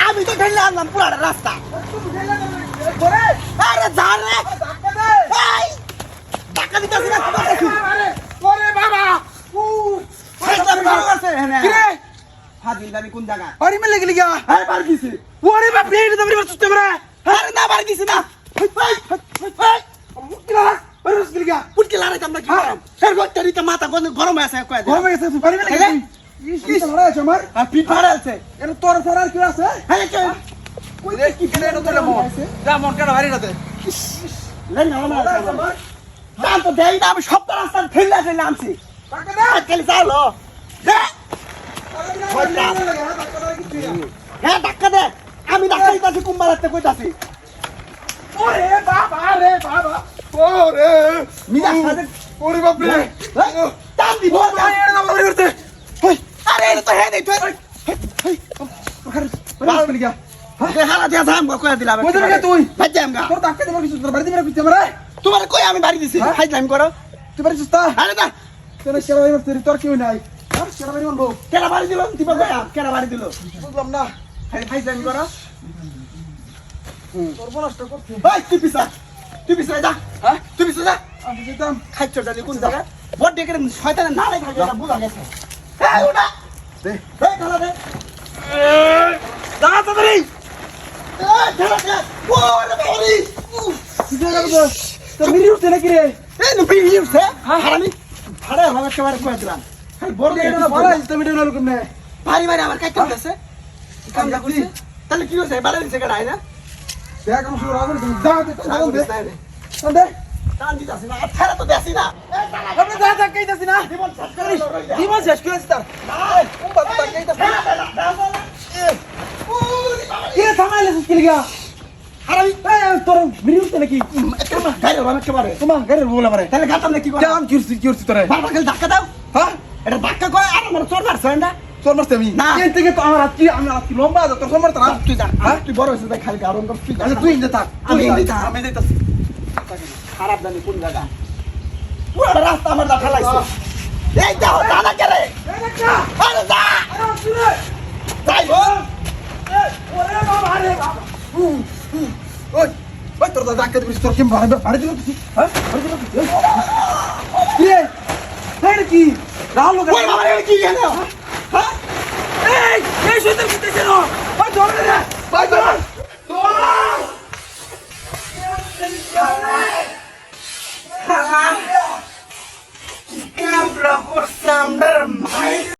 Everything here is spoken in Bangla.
আমি তো ঠেলে আনলাম পুরাটা রাস্তা। আরে যা রে, ধাক্কা দিতেছি না। আমি কোন জায়গা ওরে বাপ রে, এটা তো আমার সুস্থ করে। আরে না বাড়ি দিছি না, উঠকে লড়াইতাম না কি করাম? এর গত্তারিতে মাথা গরম হয়ে আছে, গরম হয়ে গেছে। আমার আর পিঠ ফাড়া আছে। এটা তোর ছাড়া আর কি আছে? হ্যাঁ কি ফেলে এটা তোর মন যা মন কেন হারিয়ে রাতে লেন না আমার জান তো দেই না, আমি সব রাস্তা ফেলে ফেলে আনছি। টাকা দে খালি চালো দে। হ্যাঁ টাকা দে, আমি টাকা দিতেছি কুম্বালাতে কইতাছি। ওরে বাবা রে বাবা, ওরে মিয়া সাদে ওরে বাপ রে টান দিব না। এর নাম ওরে করতে ওই আরে এটা তো হে দেই তুই ওই ওখানে বাল মিল গয়া। হ্যাঁ হালা দিয়া জাম কইয়া দিলাম। কই দিবি তুই ভাই জামগা তোর টাকা দেব কিছু তোর বাড়ি দিবি না কিছু আমারে। তোমার কই আমি বাড়ি দিছি হাই জাম করো তুই বাড়ি সুস্তা। আরে না তোর সেরা বাড়ি তোর কেউ নাই। আর সেরা বাড়ি বলবো কেলা বাড়ি দিল দিবা কইয়া কেলা বাড়ি দিল বুঝলাম না। হাই জাম করো তোর বলষ্ট করতে ভাই তুই পিছা যা। হ্যাঁ তুই পিছা যা। আমি যেতাম খাইছ জানি কোন জায়গা বড় ডেকে শয়তানের না রেখা গেল বুঝা গেছে। এই ওটা দে এই খালা দে যা তাড়াতাড়ি এই খালা দে ওরে বাড়ি তুই যা গো তোর মিরি উঠছে নাকি রে? এই নো মিরি উঠছে হারামি ফাড়া হবে একেবারে কই দিলাম খালি বড় ডেকে না বড় ইস্তা মিডে না লুকুম না ভারী ভারী আমার কাইতে আছে কাম যা করছিস তাহলে কি হইছে বাড়ি দিছে কেডা না দেখ আমি শুরু আগুন যা দে দে টান দিতাছি না ছাড়া তো দেছি না আপনি যা যা কইতাছি না জীবন শেষ করেছিস তার ও বাবা তা কইতাছি কি থামাইলেছিস কি লাগা হারামি তোর মিরিউতে নাকি গাড়ি রাম একেবারে তোমার গাড়ি বলা পারে তাহলে গাতাম না কি করে আমি কিরছি তোরে বারবার খালি ধাক্কা দাও। হ্যাঁ এটা ধাক্কা কয় আর আমার তোর মারছ না তোর মারছ আমি না এর থেকে তো আমার আজকে লম্বা তোর তোর মারছ না তুই যা। হ্যাঁ তুই বড় হইছিস খালি আরম কর তুই যা। তুই ইন্দে থাক আমি যাইতাছি খারাপ জানি কোন জায়গা পুরো রাস্তা আমার দা ঠেলাইছে। এই দাও দাদা কে রে আরে দা যাই গো ওরে বাবা রে বাবা ওই ওই তোর দাদা কে দিস তোর কি বাড়ি দিল তুই? হ্যাঁ বাড়ি দিল কি রে? কি রে কি রাহুল ওই বাবা রে কি গেল